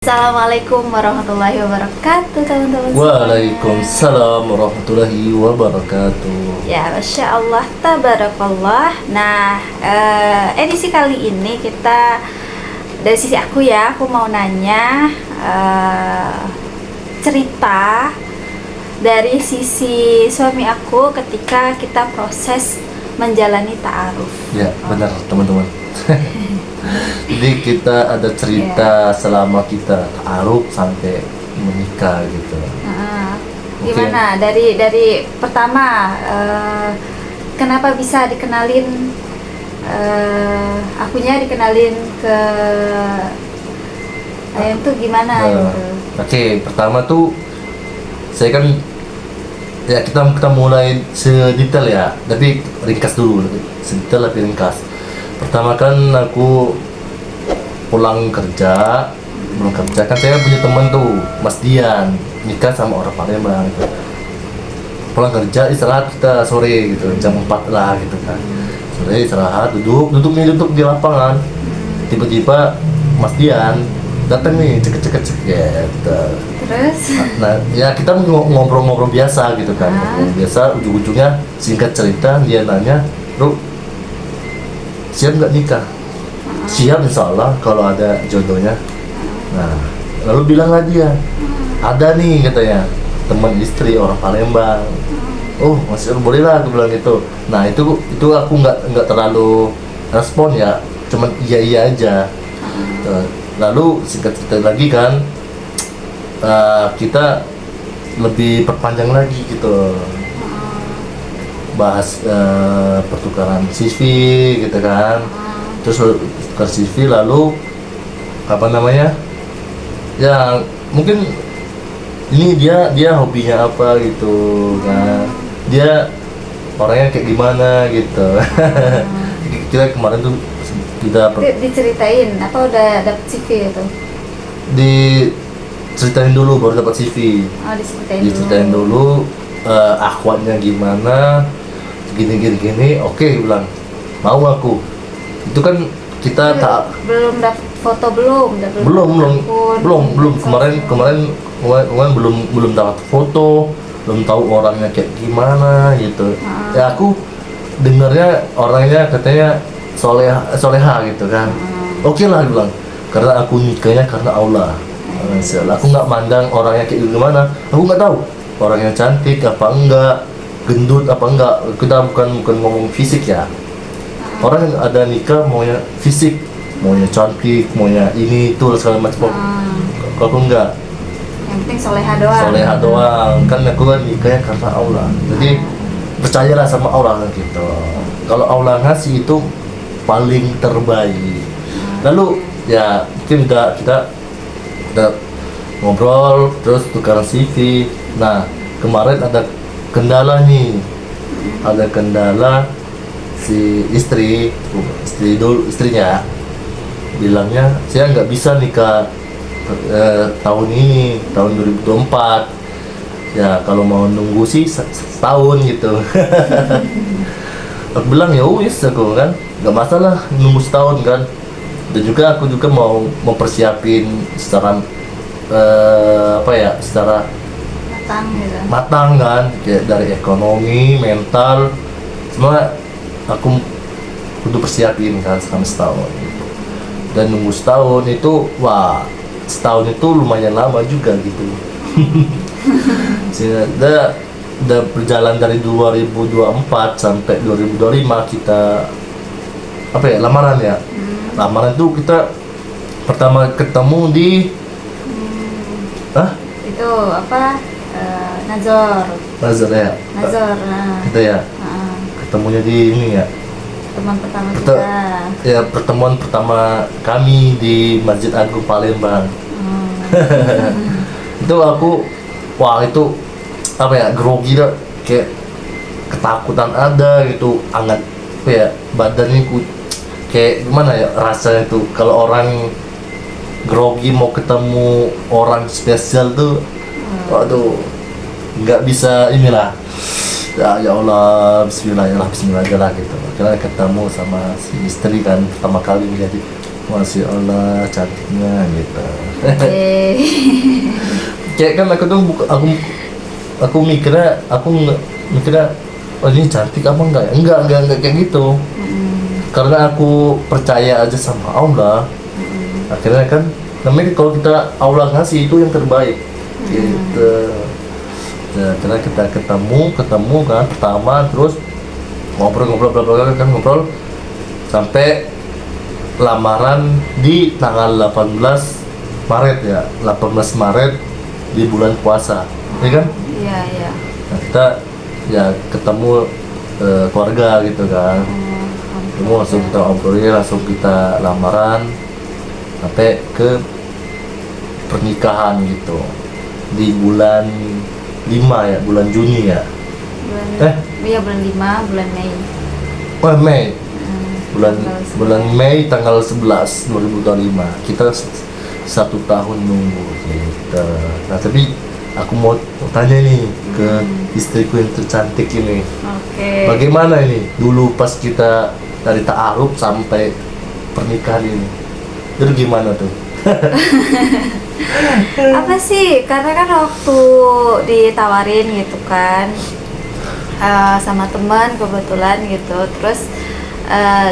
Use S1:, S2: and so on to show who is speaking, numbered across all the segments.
S1: Assalamualaikum warahmatullahi wabarakatuh teman-teman semuanya.
S2: Waalaikumsalam warahmatullahi wabarakatuh.
S1: Ya, Masya Allah, tabarakallah. Nah, edisi kali ini kita dari sisi aku ya, aku mau nanya cerita dari sisi suami aku ketika kita proses menjalani ta'aruf.
S2: Ya, benar teman-teman. Jadi kita ada cerita selama kita ta'aruf sampai menikah gitu.
S1: Gimana dari pertama kenapa bisa dikenalin akunya dikenalin ke ayam tuh gimana gitu?
S2: Oke, pertama tuh saya kan ya kita mulai sedetail ya, tapi ringkas dulu, sedetail tapi ringkas. Pertama kan aku pulang kerja kan saya punya teman tuh Mas Dian nikah sama orang Palembang gitu. Pulang kerja istirahat kita sore gitu jam 4 lah gitu kan, sore istirahat duduk di lapangan, tiba-tiba Mas Dian datang nih cek gitu.
S1: Terus
S2: Nah ya kita ngobrol-ngobrol biasa gitu kan, ngobrol biasa, ujung-ujungnya singkat cerita dia nanya, "Bro, siap nggak nikah?" Siap, insya Allah kalau ada jodohnya. Nah lalu bilang lah dia, ada nih katanya teman istri orang Palembang. Oh masih boleh lah, aku bilang gitu. Nah itu aku nggak terlalu respon ya, cuman iya aja. Lalu singkat cerita lagi kan, kita lebih perpanjang lagi gitu, bahas pertukaran CV gitu kan. Terus tukar CV, lalu apa namanya ya, mungkin ini dia hobinya apa gitu kan, dia orangnya kayak gimana gitu. Kita kemarin tuh tidak
S1: diceritain apa udah dapet CV itu?
S2: diceritain dulu baru dapat CV.
S1: Oh,
S2: Diceritain dulu akhwatnya gimana, gini, oke bilang mau aku. Itu kan kita tak
S1: belum dapet foto, belum
S2: kemarin belum dapat foto, belum tahu orangnya kayak gimana gitu. Ya aku dengarnya orangnya katanya soleha gitu kan. Oke lah bilang, karena aku nikahnya karena Allah. Aku nggak mandang orangnya kayak gimana, aku nggak tahu orangnya cantik apa enggak, gendut apa enggak. Kita bukan ngomong fisik ya. Orang yang ada nikah maunya fisik, maunya cantik, maunya ini itu segala macam. Kalau aku enggak,
S1: yang penting soleha doang.
S2: Kan aku kan nikahnya karena Allah, jadi percayalah sama Allah gitu. Kalau Allah ngasih itu paling terbaik. Lalu ya mungkin kita udah ngobrol, terus tukaran CV. Nah kemarin ada kendala nih, si istrinya bilangnya saya nggak bisa nikah tahun ini, tahun 2024 ya, kalau mau nunggu sih setahun gitu. Aku bilang ya wis, aku kan nggak masalah nunggu setahun kan, dan juga aku juga mau mempersiapin secara secara matang kan, kayak dari ekonomi, mental, semua aku kudu persiapin kan selama setahun gitu. Dan nunggu setahun itu, wah setahun itu lumayan lama juga gitu. Udah berjalan dari 2024 sampai 2025 kita lamaran ya. Lamaran tuh kita pertama ketemu di
S1: itu apa, Nazor
S2: ya. Itu ya. Ketemunya di ini ya,
S1: teman pertama kita.
S2: Ya pertemuan pertama kami di Masjid Agung Palembang. Itu aku, wah itu grogi dah, kayak ketakutan ada gitu, hangat badannya kayak gimana ya rasanya tuh kalau orang grogi mau ketemu orang spesial tuh. Waduh, nggak bisa inilah. Ya Allah, bismillah aja lah gitu. Akhirnya ketemu sama si istri kan, pertama kali menjadi Masya Allah cantiknya gitu.
S1: Oke.
S2: Kayak kan aku tuh aku mikirnya oh ini cantik apa enggak ya? Enggak kayak gitu. Karena aku percaya aja sama Allah. Akhirnya kan namanya kalau kita Allah ngasih itu yang terbaik. Gitu. Nah, karena kita ketemu kan pertama, terus ngobrol sampai lamaran di tanggal 18 Maret ya, 18 Maret di bulan puasa, ya kan?
S1: Iya.
S2: Nah, kita ya ketemu keluarga gitu kan, ketemu langsung kita obrolin, langsung kita lamaran sampai ke pernikahan gitu di bulan 5 ya, bulan Juni ya.
S1: Iya bulan 5, bulan Mei.
S2: Oh Mei. Bulan Mei tanggal 11 2025 kita 1 tahun nunggu gitu. Nah tapi aku mau tanya nih ke istriku yang tercantik ini.
S1: Oke.
S2: Bagaimana ini dulu pas kita dari ta'aruf sampai pernikahan ini? Itu gimana tuh?
S1: Apa sih? Karena kan waktu ditawarin gitu kan sama teman kebetulan gitu, terus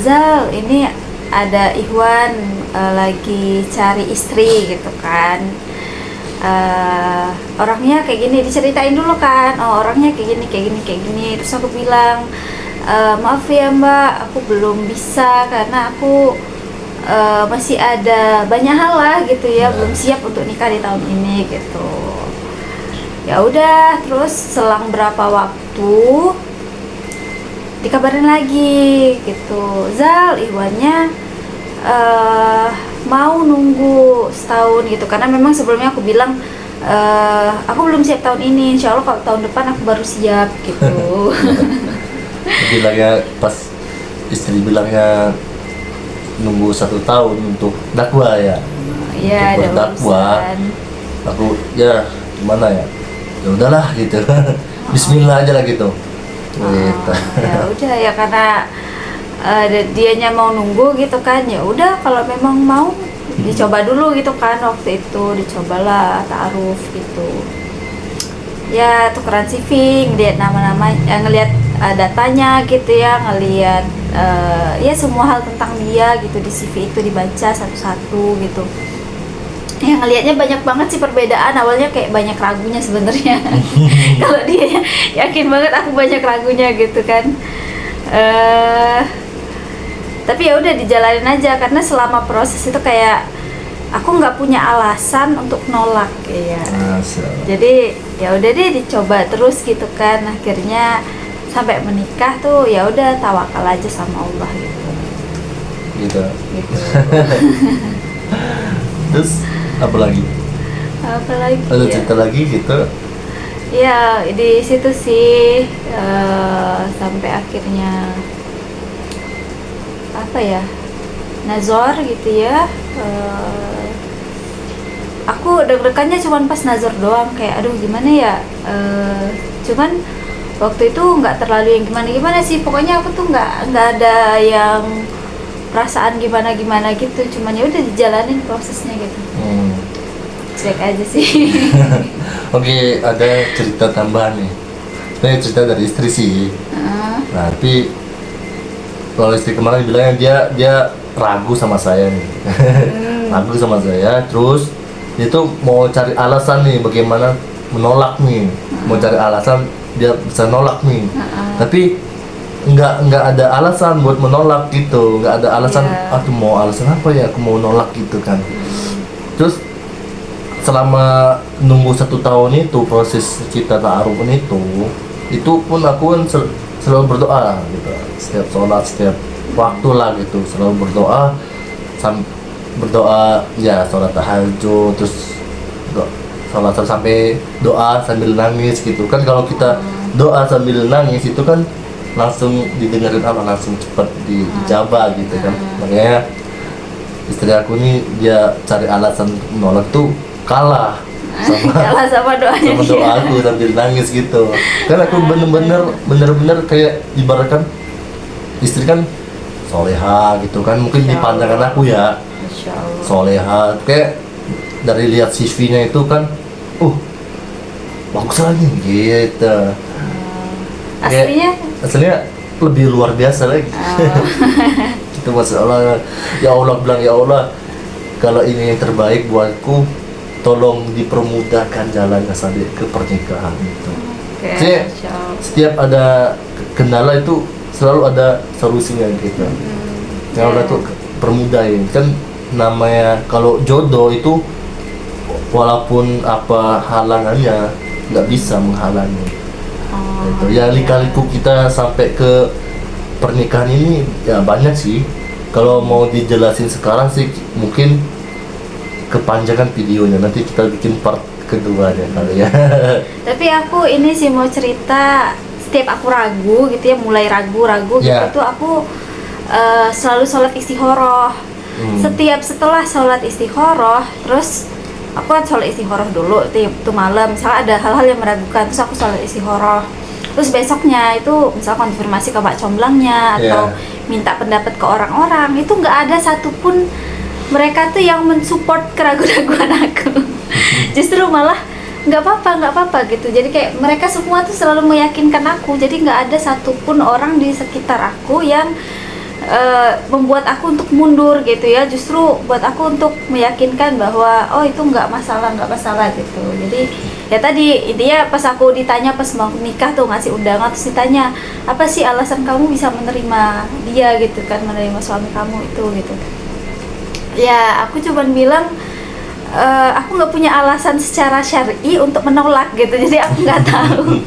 S1: Zal, ini ada Ikhwan lagi cari istri gitu kan. Orangnya kayak gini, diceritain dulu kan. Oh, orangnya kayak gini. Terus aku bilang, maaf ya Mbak, aku belum bisa karena aku masih ada banyak hal lah gitu ya, belum siap untuk nikah di tahun ini gitu. Ya udah, terus selang berapa waktu dikabarin lagi gitu, Zal, Ikhwannya mau nunggu setahun gitu, karena memang sebelumnya aku bilang aku belum siap tahun ini, insya Allah kalau tahun depan aku baru siap gitu.
S2: Bilangnya pas istri bilangnya nunggu 1 tahun untuk dakwah ya.
S1: Iya, ada
S2: berdakwah.
S1: urusan.
S2: Aku ya gimana ya udahlah gitu. Bismillah aja lah gitu. Gitu.
S1: Ya udah ya, karena dianya mau nunggu gitu kan, ya udah kalau memang mau dicoba dulu gitu kan. Waktu itu dicobalah ta'aruf gitu ya, tukeran CV, ngeliat nama-nama, ngeliat datanya gitu ya, ngeliat ya semua hal tentang dia gitu di CV itu dibaca satu-satu gitu. Ya ngelihatnya banyak banget sih perbedaan. Awalnya kayak banyak ragunya sebenarnya. Kalau dia yakin banget, aku banyak ragunya gitu kan. Tapi ya udah dijalanin aja, karena selama proses itu kayak aku nggak punya alasan untuk nolak ya. Jadi ya udah deh dicoba terus gitu kan. Akhirnya sampai menikah tuh ya udah tawakal aja sama Allah gitu.
S2: Gitu.
S1: Gitu.
S2: Terus apa lagi? Ada cerita lagi gitu?
S1: Ya di situ sih sampai akhirnya apa ya, nazar gitu ya. Aku deg-degannya cuman pas nazar doang, kayak aduh gimana ya. Cuman waktu itu nggak terlalu yang gimana sih, pokoknya aku tuh nggak ada yang perasaan gimana gitu, cuman ya udah dijalanin prosesnya gitu. Cek aja sih.
S2: Oke, ada cerita tambahan nih. Ini cerita dari istri sih. Nah, tapi kalau istri kemarin bilangnya dia ragu sama saya nih. Ragu sama saya, terus dia tuh mau cari alasan nih bagaimana menolak nih. Mau cari alasan dia bisa nolak nih. Tapi nggak ada alasan buat menolak gitu, nggak ada alasan. Aku mau alasan apa ya aku mau nolak gitu kan. Terus selama nunggu 1 tahun itu, proses kita ta'aruf itu pun aku kan selalu berdoa gitu, setiap sholat, setiap waktu lah gitu, selalu berdoa ya, sholat tahajud, terus sholat sampai doa sambil nangis gitu kan. Kalau kita doa sambil nangis itu kan langsung didengarin Allah, langsung cepat dijabah gitu kan. Makanya istri aku nih dia cari alasan menolak tuh kalah
S1: sama doanya,
S2: sama doa aku sambil nangis gitu. Kan aku bener-bener kayak ibaratkan istri kan soleha gitu kan, mungkin di pandangan aku ya,
S1: Masya Allah.
S2: soleha, kayak dari lihat CV-nya itu kan, bagus lagi gitu. Kayak aslinya lebih luar biasa lagi. Itu Masya Allah. Ya Allah bilang, ya Allah, kalau ini yang terbaik buatku, tolong dipermudahkan jalannya sampai ke pernikahan itu.
S1: Okay,
S2: setiap ada kendala itu selalu ada solusinya gitu. Ya Allah tuh permudahin kan, namanya kalau jodoh itu walaupun apa halangannya nggak bisa menghalangi. Itu ya lika-liku kita sampai ke pernikahan ini ya banyak sih. Kalau mau dijelasin sekarang sih mungkin kepanjangan videonya, nanti kita bikin part kedua deh kali ya.
S1: Tapi aku ini sih mau cerita, setiap aku ragu gitu ya, mulai ragu-ragu gitu tuh aku selalu sholat istikharah. Setelah sholat istikharah, terus aku kan sholat istikharah dulu tuh malam, misalnya ada hal-hal yang meragukan, terus aku sholat istikharah. Terus besoknya itu misal konfirmasi ke Pak Comblangnya atau minta pendapat ke orang-orang, itu nggak ada satupun mereka tuh yang mensupport keraguan-raguan aku. Justru malah nggak apa-apa gitu. Jadi kayak mereka semua tuh selalu meyakinkan aku. Jadi nggak ada satupun orang di sekitar aku yang membuat aku untuk mundur gitu ya. Justru buat aku untuk meyakinkan bahwa oh itu nggak masalah gitu. Jadi ya tadi intinya pas aku ditanya pas mau nikah tuh ngasih undangan, terus ditanya apa sih alasan kamu bisa menerima dia gitu kan, menerima suami kamu itu gitu. Ya aku cuman bilang aku nggak punya alasan secara syar'i untuk menolak gitu, jadi aku nggak tahu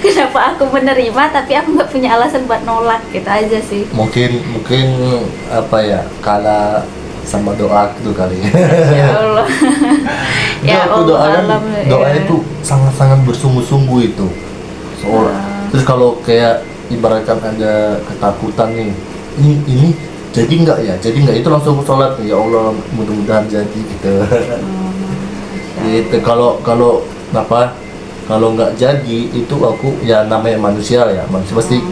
S1: kenapa aku menerima, tapi aku nggak punya alasan buat nolak gitu aja sih.
S2: Mungkin apa ya, kalah sama doa itu kali.
S1: Ya Allah.
S2: Ya aku doanya tuh sangat-sangat bersungguh-sungguh itu. Terus kalau kayak ibaratkan ada ketakutan nih, ini jadi nggak itu langsung sholat, ya Allah mudah-mudahan jadi gitu. Gitu. Kalau nggak jadi itu aku ya namanya manusia pasti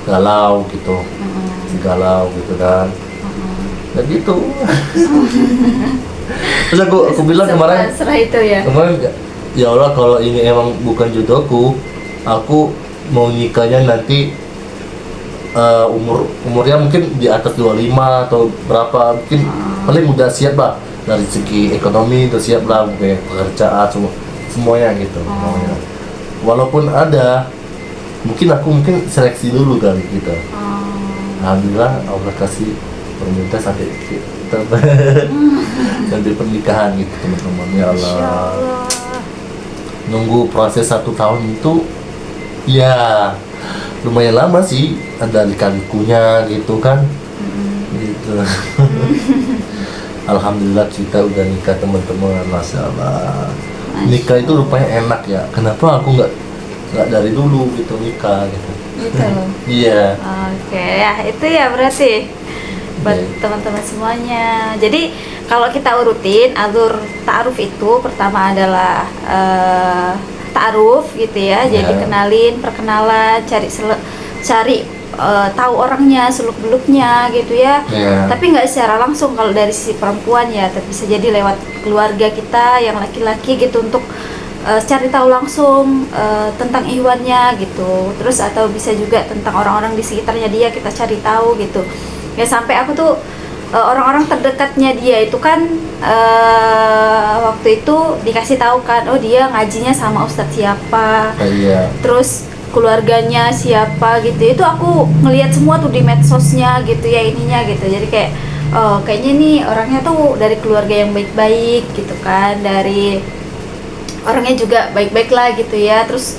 S2: galau gitu, galau gitu kan. Dan gitu. Terus aku bilang kemarin ya Allah, kalau ini emang bukan jodohku, aku mau nikahnya nanti umurnya mungkin di atas 25 atau berapa, mungkin paling udah siap lah dari segi ekonomi, udah siap lah mungkin pekerjaan semuanya gitu. Walaupun ada, mungkin seleksi dulu kali gitu. Alhamdulillah Allah kasih permintaan sampai kita sampai pernikahan gitu teman-teman. Ya Allah, nunggu proses 1 tahun itu ya lumayan lama sih, ada lika-likunya gitu kan. Gitu. Alhamdulillah kita udah nikah teman-teman, Masya Allah. Nikah itu rupanya enak ya, kenapa aku nggak dari dulu gitu nikah gitu. Iya.
S1: Oke, ya itu ya berarti buat teman-teman semuanya. Jadi kalau kita urutin alur ta'aruf itu, pertama adalah ta'aruf gitu ya. Jadi kenalin, perkenalan, cari tahu orangnya, seluk-beluknya gitu ya. Tapi nggak secara langsung kalau dari sisi perempuan ya, tapi bisa jadi lewat keluarga kita yang laki-laki gitu, untuk cari tahu langsung tentang ihwannya gitu. Terus atau bisa juga tentang orang-orang di sekitarnya dia, kita cari tahu gitu. Ya sampai aku tuh orang-orang terdekatnya dia itu kan waktu itu dikasih tahu kan, oh dia ngajinya sama ustadz siapa, terus keluarganya siapa gitu. Itu aku ngelihat semua tuh di medsosnya gitu ya, ininya gitu. Jadi kayak oh kayaknya nih orangnya tuh dari keluarga yang baik-baik gitu kan, dari orangnya juga baik-baik lah gitu ya. Terus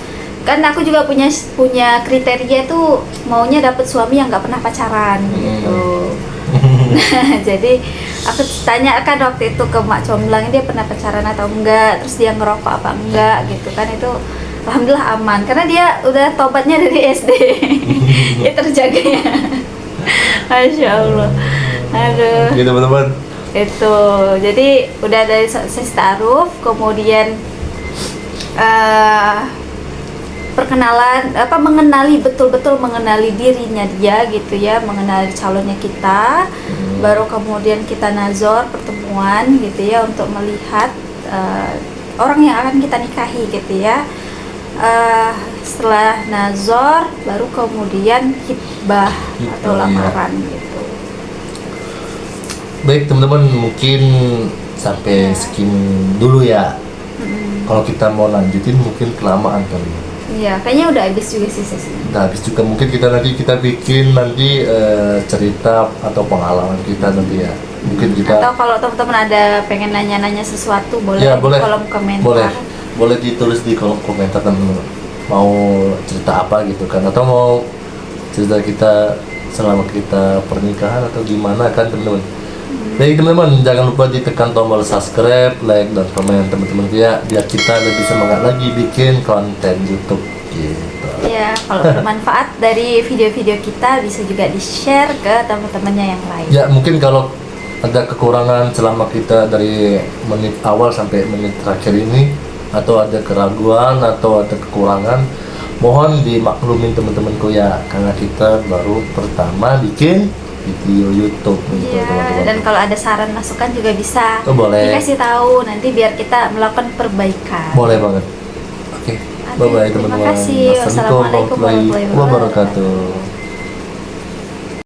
S1: kan aku juga punya kriteria tuh maunya dapet suami yang nggak pernah pacaran gitu. Jadi aku tanyakan waktu itu ke Mak Comblang, dia pernah pacaran atau enggak, terus dia ngerokok apa enggak gitu kan. Itu alhamdulillah aman, karena dia udah tobatnya dari SD. Ya terjaga ya. Masya Allah. Aduh.
S2: Gitu teman-teman.
S1: Itu jadi udah dari sesi ta'aruf, kemudian perkenalan mengenali betul-betul mengenali dirinya dia gitu ya, mengenali calonnya kita, baru kemudian kita nazor pertemuan gitu ya untuk melihat orang yang akan kita nikahi gitu ya. Setelah nazor baru kemudian hitbah atau lamaran gitu.
S2: Baik teman-teman, mungkin sampai segini dulu ya. Kalau kita mau lanjutin mungkin kelamaan kali.
S1: Iya, kayaknya udah habis juga sih sesinya.
S2: Udah habis juga, mungkin kita bikin nanti cerita atau pengalaman kita nanti ya. Mungkin kita
S1: Atau kalau teman-teman ada pengen nanya-nanya sesuatu boleh
S2: ya,
S1: di
S2: boleh,
S1: kolom komentar.
S2: boleh ditulis di kolom komentar teman-teman. Mau cerita apa gitu kan, atau mau cerita kita selama kita pernikahan atau gimana kan teman-teman. Baik teman-teman, jangan lupa ditekan tombol subscribe, like, dan komen teman-teman ya, biar kita lebih semangat lagi bikin konten YouTube gitu.
S1: Ya, kalau bermanfaat dari video-video kita bisa juga di-share ke teman-temannya yang lain.
S2: Ya, mungkin kalau ada kekurangan selama kita dari menit awal sampai menit terakhir ini, atau ada keraguan atau ada kekurangan, mohon dimaklumin teman-temanku ya, karena kita baru pertama bikin video YouTube gitu
S1: Iya,
S2: teman-teman.
S1: dan kalau ada saran masukan juga bisa
S2: Oh, boleh.
S1: dikasih tahu nanti biar kita melakukan perbaikan.
S2: Boleh banget. Oke.
S1: Oke,
S2: Bye bye
S1: terima
S2: teman-teman.
S1: kasih. Wassalamualaikum warahmatullahi wabarakatuh.
S2: wabarakatuh.